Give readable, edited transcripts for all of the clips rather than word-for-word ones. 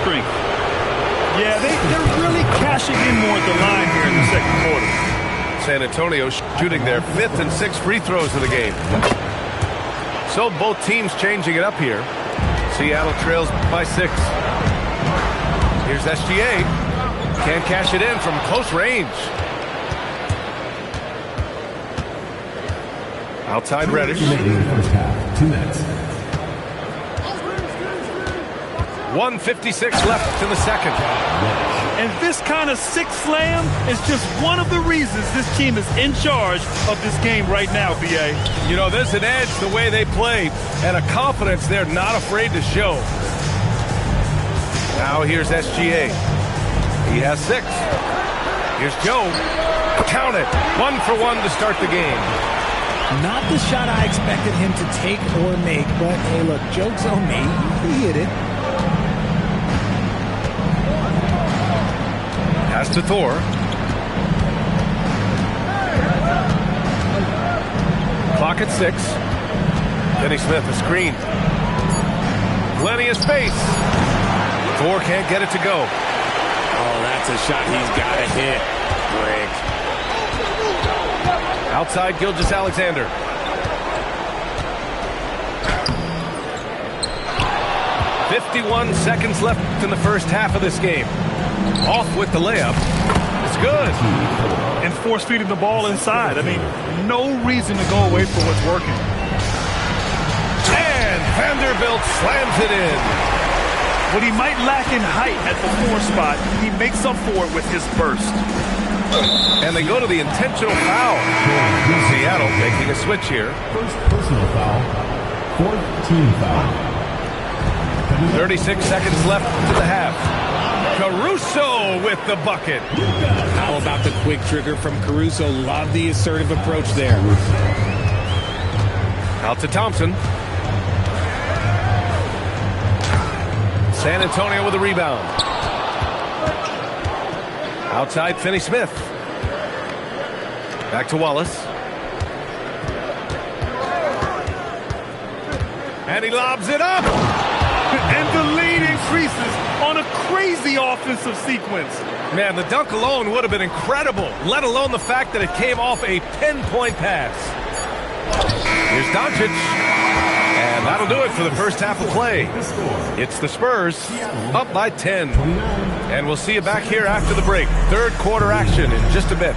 strength. Yeah, they're really cashing in more at the line here in the second quarter. San Antonio shooting their 5th and 6th free throws of the game. So both teams changing it up here. Seattle trails by 6. Here's SGA. Can't cash it in from close range. Outside Reddish. 2 minutes. 1:56 left in the second. And this kind of six slam is just one of the reasons this team is in charge of this game right now, B.A. You know, there's an edge the way they play and a confidence they're not afraid to show. Now here's SGA. He has 6. Here's Joe. Count it. 1 for 1 to start the game. Not the shot I expected him to take or make, but hey, look, joke's on me. He hit it. Pass to Thor. Clock at 6. Finney Smith, a screen. Plenty of space. Thor can't get it to go. Oh, that's a shot he's got to hit. Brick. Outside Gilgeous-Alexander. "51 seconds left in the first half of this game. Off with the layup. It's good. And force feeding the ball inside. I mean, no reason to go away from what's working. And Vanderbilt slams it in. What he might lack in height at the 4 spot, he makes up for it with his burst. And they go to the intentional foul. Seattle making a switch here. First personal foul. 4th team foul. 36 seconds left to the half. Caruso with the bucket. How about the quick trigger from Caruso? Love the assertive approach there. Out to Thompson. San Antonio with a rebound. Outside Finney Smith. Back to Wallace. And he lobs it up. And the lead increases on a crazy offensive sequence. Man, the dunk alone would have been incredible, let alone the fact that it came off a pinpoint pass. Here's Doncic. And that'll do it for the first half of play. It's the Spurs up by 10. And we'll see you back here after the break. Third quarter action in just a bit.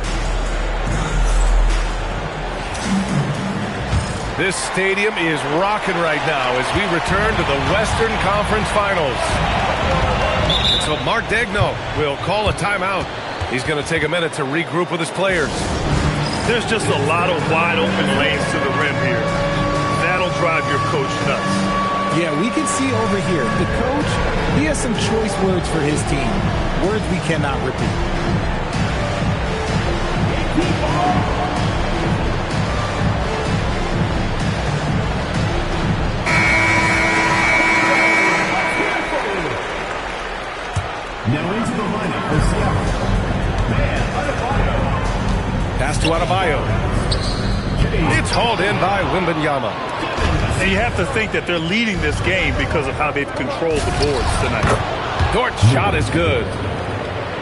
This stadium is rocking right now as we return to the Western Conference Finals. And so Mark Daigneault will call a timeout. He's going to take a minute to regroup with his players. There's just a lot of wide open lanes to the rim here. That'll drive your coach nuts. Yeah, we can see over here, the coach, he has some choice words for his team. Words we cannot repeat. Now into the lineup for Seattle. Pass to Adebayo. It's hauled in by Wembanyama. And you have to think that they're leading this game because of how they've controlled the boards tonight. Dort's shot is good.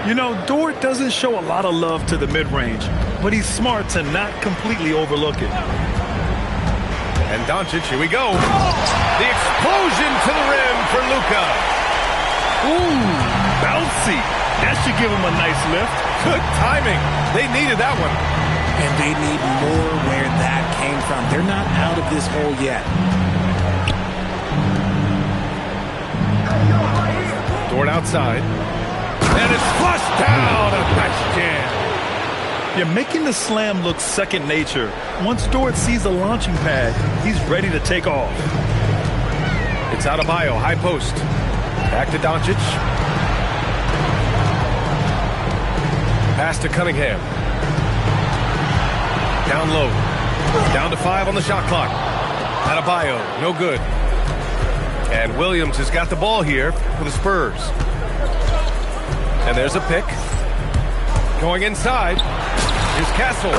You know, Dort doesn't show a lot of love to the mid-range, but he's smart to not completely overlook it. And Doncic, here we go. The explosion to the rim for Luka. Ooh, bouncy. That should give him a nice lift. Good timing. They needed that one. And they need more where that came from. They're not out of this hole yet. Dort outside. And it's flushed down. A nice jam. You're making the slam look second nature. Once Dort sees a launching pad, he's ready to take off. It's Adebayo, high post. Back to Doncic. Pass to Cunningham. Down low. Down to 5 on the shot clock. Adebayo, no good. And Williams has got the ball here for the Spurs. And there's a pick. Going inside. Here's Castle.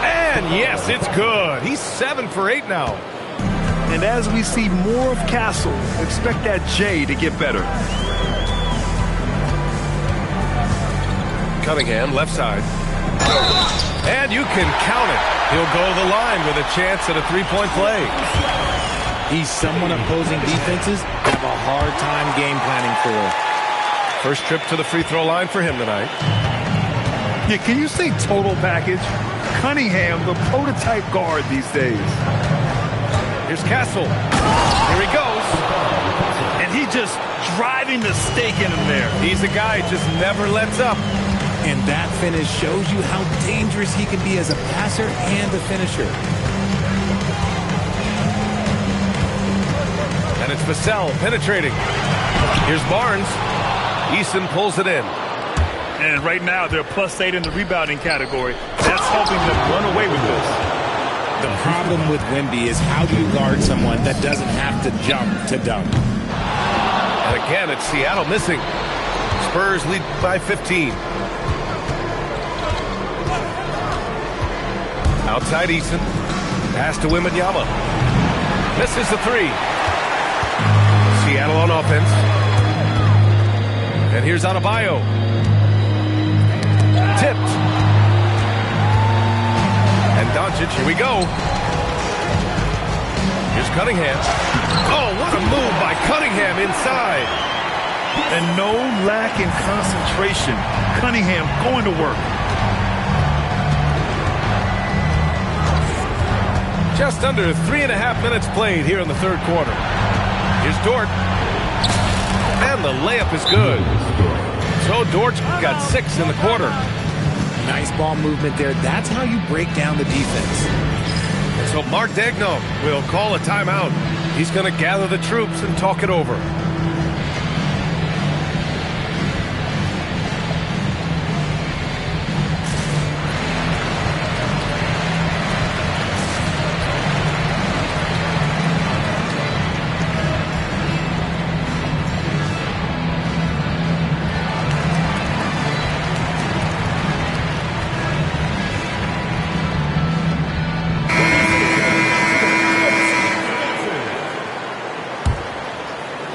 And yes, it's good. He's 7 for 8 now. And as we see more of Castle, expect that J to get better. Cunningham, left side. And you can count it. He'll go to the line with a chance at a three-point play. He's someone opposing defenses have a hard time game planning for. First trip to the free throw line for him tonight. Yeah, can you say total package? Cunningham, the prototype guard these days. Here's Castle. Here he goes. And he just driving the stake in him there. He's a guy who just never lets up. And that finish shows you how dangerous he can be as a passer and a finisher. And it's Vassell penetrating. Here's Barnes. Eason pulls it in. And right now, they're +8 in the rebounding category. That's helping them run away with this. The problem with Wemby is how do you guard someone that doesn't have to jump to dunk? And again, it's Seattle missing. Spurs lead by 15. Outside Eason. Pass to Wembanyama. Misses the three. Seattle on offense. And here's Adebayo. Tipped. And Doncic, here we go. Here's Cunningham. Oh, what a move by Cunningham inside. And no lack in concentration. Cunningham going to work. Just under 3.5 minutes played here in the third quarter. Here's Dort. And the layup is good. So Dort got 6 in the quarter. Nice ball movement there. That's how you break down the defense. So Mark Daigneault will call a timeout. He's going to gather the troops and talk it over.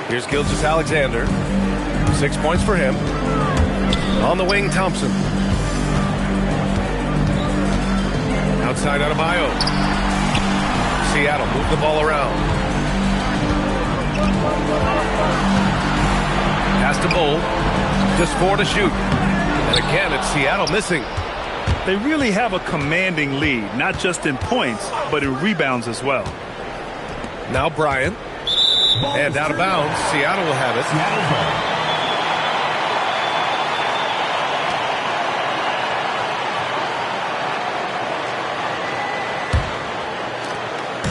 Here's Gilgeous-Alexander. 6 points for him. On the wing, Thompson. Outside Adebayo. Seattle move the ball around. Pass to Bull. Just 4 to shoot. And again, it's Seattle missing. They really have a commanding lead, not just in points, but in rebounds as well. Now Bryant. And out of bounds. Seattle will have it.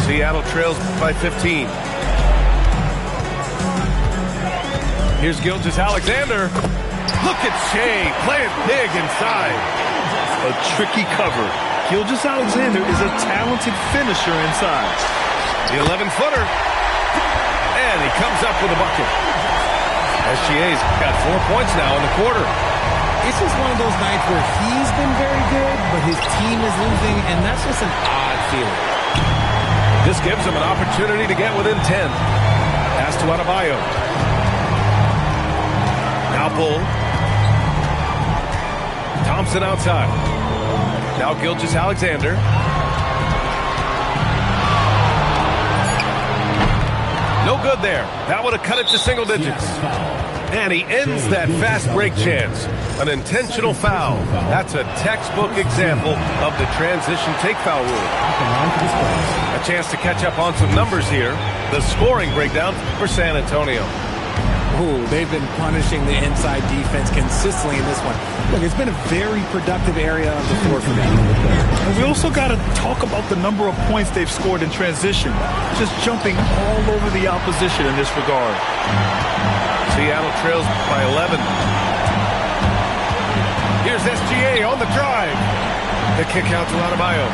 Seattle trails by 15. Here's Gilgeous-Alexander. Look at Shea playing big inside. A tricky cover. Gilgeous-Alexander is a talented finisher inside. The 11-footer. And he comes up with a bucket. SGA's got 4 points now in the quarter. This is one of those nights where he's been very good, but his team is losing, and that's just an odd feeling. This gives him an opportunity to get within 10. Pass to Adebayo. Now Bull. Thompson outside. Now Gilgeous-Alexander. No good there. That would have cut it to single digits. And he ends that fast break chance. An intentional foul. That's a textbook example of the transition take foul rule. A chance to catch up on some numbers here. The scoring breakdown for San Antonio. Ooh, they've been punishing the inside defense consistently in this one. Look, it's been a very productive area of the floor for them. And we also got to talk about the number of points they've scored in transition. Just jumping all over the opposition in this regard. Seattle trails by 11. Here's SGA on the drive. The kick out to Adebayo.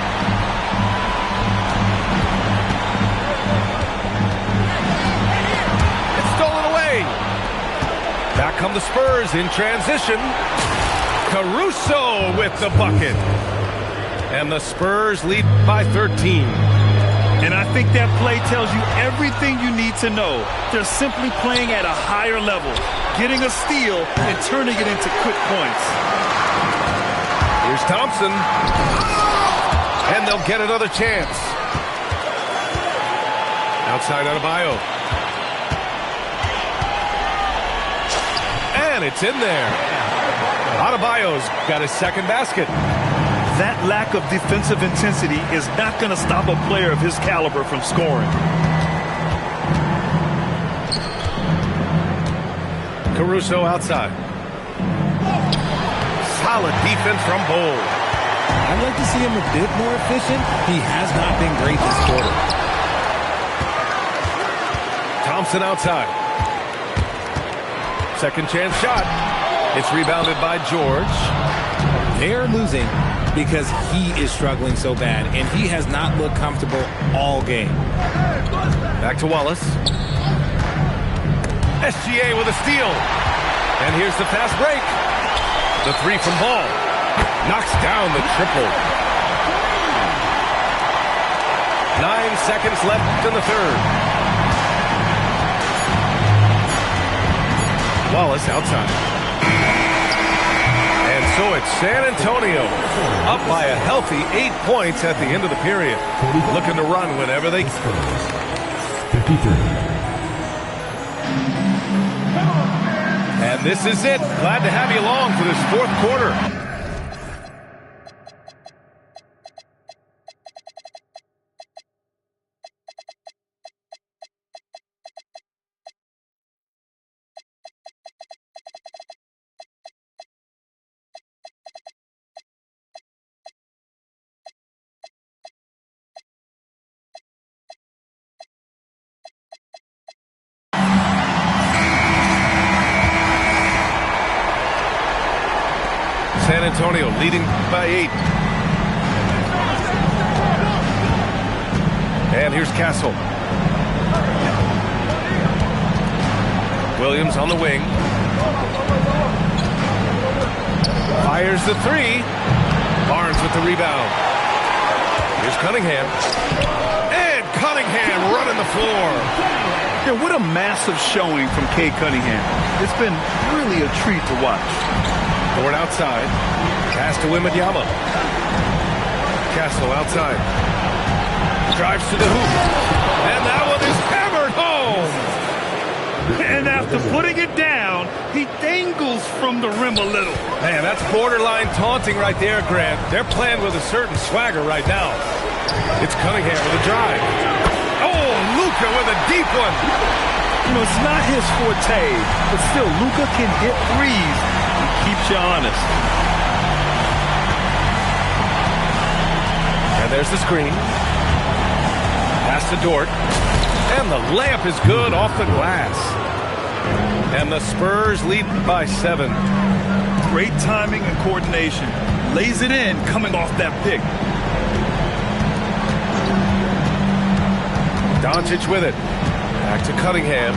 Back come the Spurs in transition. Caruso with the bucket. And the Spurs lead by 13. And I think that play tells you everything you need to know. They're simply playing at a higher level, getting a steal and turning it into quick points. Here's Thompson. And they'll get another chance. Outside Adebayo. And it's in there. Adebayo's got his second basket. That lack of defensive intensity is not going to stop a player of his caliber from scoring. Caruso outside. Solid defense from Bol. I'd like to see him a bit more efficient. He has not been great this quarter. Thompson outside. Second chance shot. It's rebounded by George. They're losing because he is struggling so bad, and he has not looked comfortable all game. Back to Wallace. SGA with a steal. And here's the fast break. The three from Ball. Knocks down the triple. 9 seconds left in the third. Wallace outside. And so it's San Antonio up by a healthy 8 points at the end of the period. Looking to run whenever they can. 53. And this is it. Glad to have you along for this fourth quarter. San Antonio leading by 8. And here's Castle. Williams on the wing. Fires the three. Barnes with the rebound. Here's Cunningham. And Cunningham running the floor. Yeah, what a massive showing from Cade Cunningham. It's been really a treat to watch. Ford outside. Pass to Wembanyama. Castle outside. Drives to the hoop. And that one is hammered home. And after putting it down, he dangles from the rim a little. Man, that's borderline taunting right there, Grant. They're playing with a certain swagger right now. It's Cunningham with a drive. Oh, Luka with a deep one. You know, it's not his forte, but still, Luka can hit threes. Keeps you honest. And there's the screen. Pass to Dort. And the layup is good off the glass. And the Spurs lead by 7. Great timing and coordination. Lays it in coming off that pick. Doncic with it. Back to Cunningham.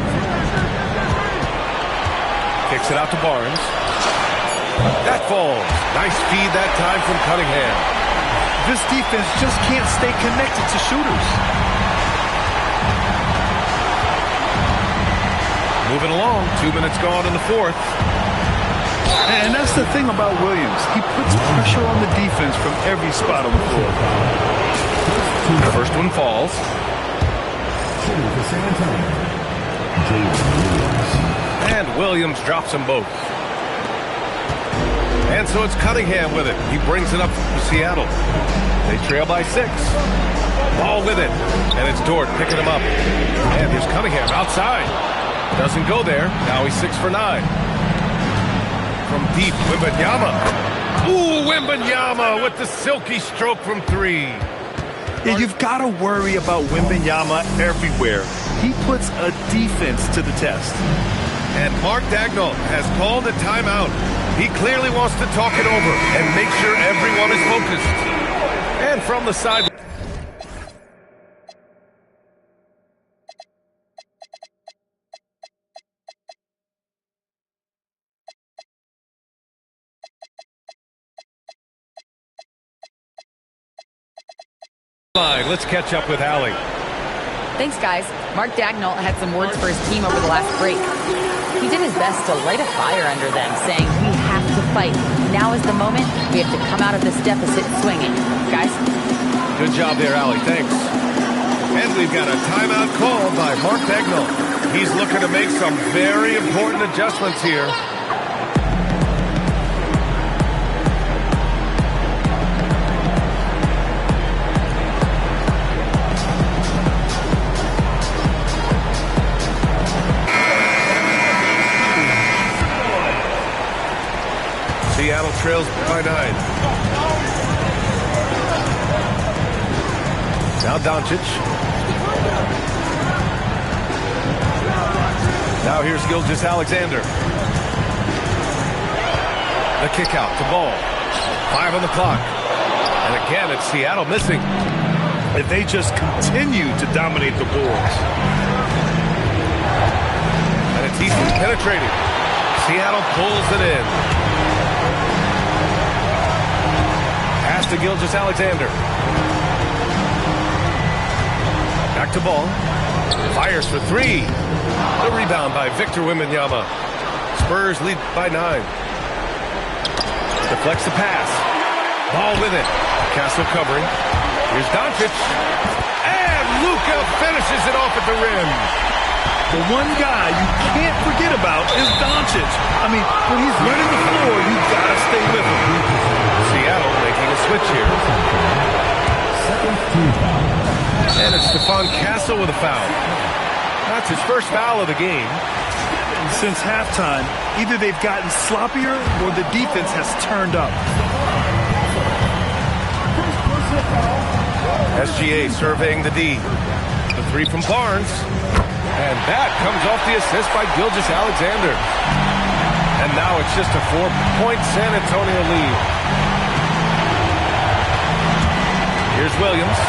Kicks it out to Barnes. That falls. Nice feed that time from Cunningham. This defense just can't stay connected to shooters. Moving along. 2 minutes gone in the fourth. And that's the thing about Williams. He puts pressure on the defense from every spot on the floor. The first one falls. And Williams drops them both. And so it's Cunningham with it. He brings it up to Seattle. They trail by 6. Ball with it. And it's Dort picking him up. And here's Cunningham outside. Doesn't go there. Now he's 6 for 9. From deep, Wembanyama. Ooh, Wembanyama with the silky stroke from 3. Yeah, you've got to worry about Wembanyama everywhere. He puts a defense to the test. And Mark Daigneault has called a timeout. He clearly wants to talk it over and make sure everyone is focused. And from the side. Let's catch up with Allie. Thanks, guys. Mark Daigneault had some words for his team over the last break. He did his best to light a fire under them, saying we have to to fight. Now is the moment. We have to come out of this deficit swinging. Guys? Good job there, Allie. Thanks. And we've got a timeout called by Mark Dagnall. He's looking to make some very important adjustments here. Seattle trails by 9. Now Doncic. Now here's Gilgeous-Alexander. The kick out to Ball. 5 on the clock. And again, it's Seattle missing. If they just continue to dominate the boards. And it's Easton penetrating. Seattle pulls it in. Pass to Gilgeous-Alexander. Back to Ball. Fires for 3. The rebound by Victor Wembanyama. Spurs lead by 9. Deflects the pass. Ball with it. Castle covering. Here's Doncic. And Luka finishes it off at the rim. The one guy you can't forget about is Doncic. I mean, when he's running the floor, you gotta stay with him. Seattle making a switch here. Second team foul. And it's Stephon Castle with a foul. That's his first foul of the game. Since halftime, either they've gotten sloppier or the defense has turned up. SGA surveying the D. The 3 from Barnes. And that comes off the assist by Gilgeous-Alexander. And now it's just a 4-point San Antonio lead. Here's Williams.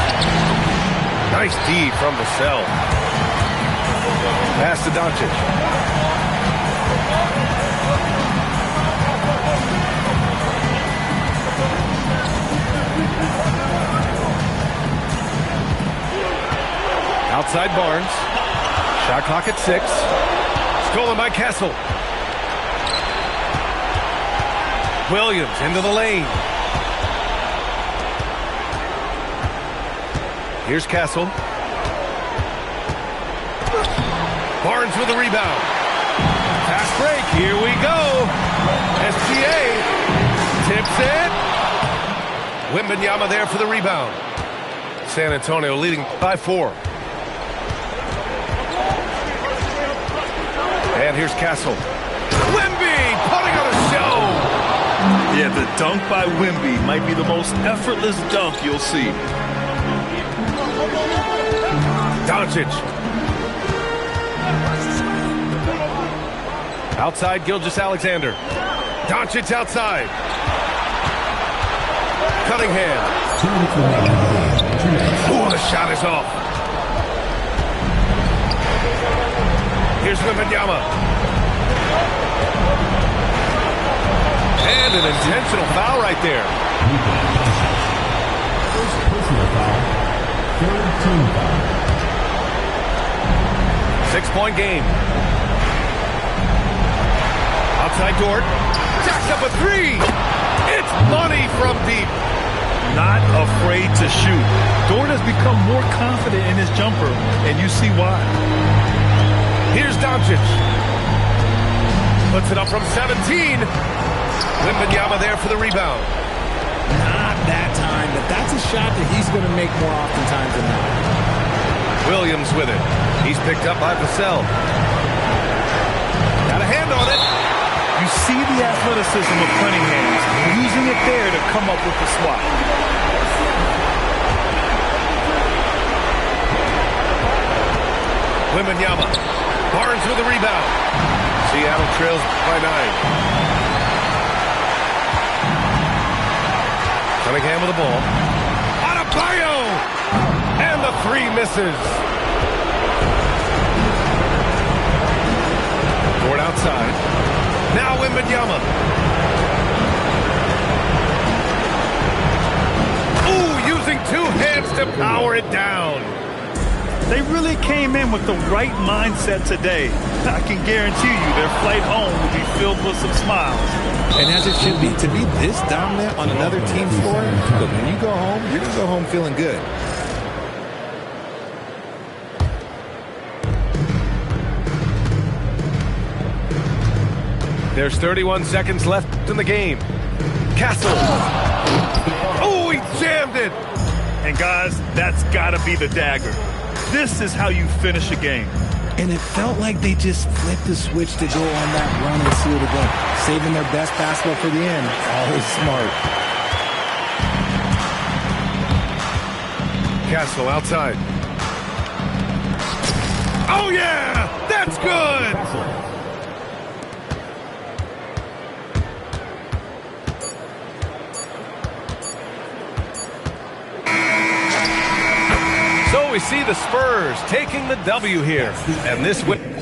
Nice D from Vassell. Pass to Doncic. Outside Barnes. Shot clock at 6. Stolen by Castle. Williams into the lane. Here's Castle. Barnes with the rebound. Fast break. Here we go. SGA tips it. Wembanyama there for the rebound. San Antonio leading by 4. And here's Castle. Wemby putting on a show. Yeah, the dunk by Wemby might be the most effortless dunk you'll see. Doncic. Outside Gilgeous-Alexander. Doncic outside. Cunningham. Oh, the shot is off. Here's Wembanyama. And an intentional foul right there. First personal foul. Third team foul. 6-point game. Outside Dort. Jacks up a 3. It's money from deep. Not afraid to shoot. Dort has become more confident in his jumper, and you see why. Here's Doncic. Puts it up from 17. Wembanyama there for the rebound. Not that time, but that's a shot that he's going to make more oftentimes than not. Williams with it. He's picked up by Vassell. Got a hand on it. You see the athleticism of Cunningham, using it there to come up with the swat. Wembanyama. Barnes with the rebound. Seattle trails by 9. Cunningham with the ball. Adebayo! And the 3 misses. Dort outside. Now Wembanyama. Ooh, using 2 hands to power it down. They really came in with the right mindset today. I can guarantee you their flight home will be filled with some smiles. And as it should be, to be this dominant on another team's floor, look, when you go home, you're going to go home feeling good. There's 31 seconds left in the game. Castle. Oh, he jammed it. And guys, that's got to be the dagger. This is how you finish a game. And it felt like they just flipped the switch to go on that run and seal the game, saving their best basketball for the end. Always smart. Castle outside. Oh, yeah! That's good! So we see the Spurs taking the W here. And this win.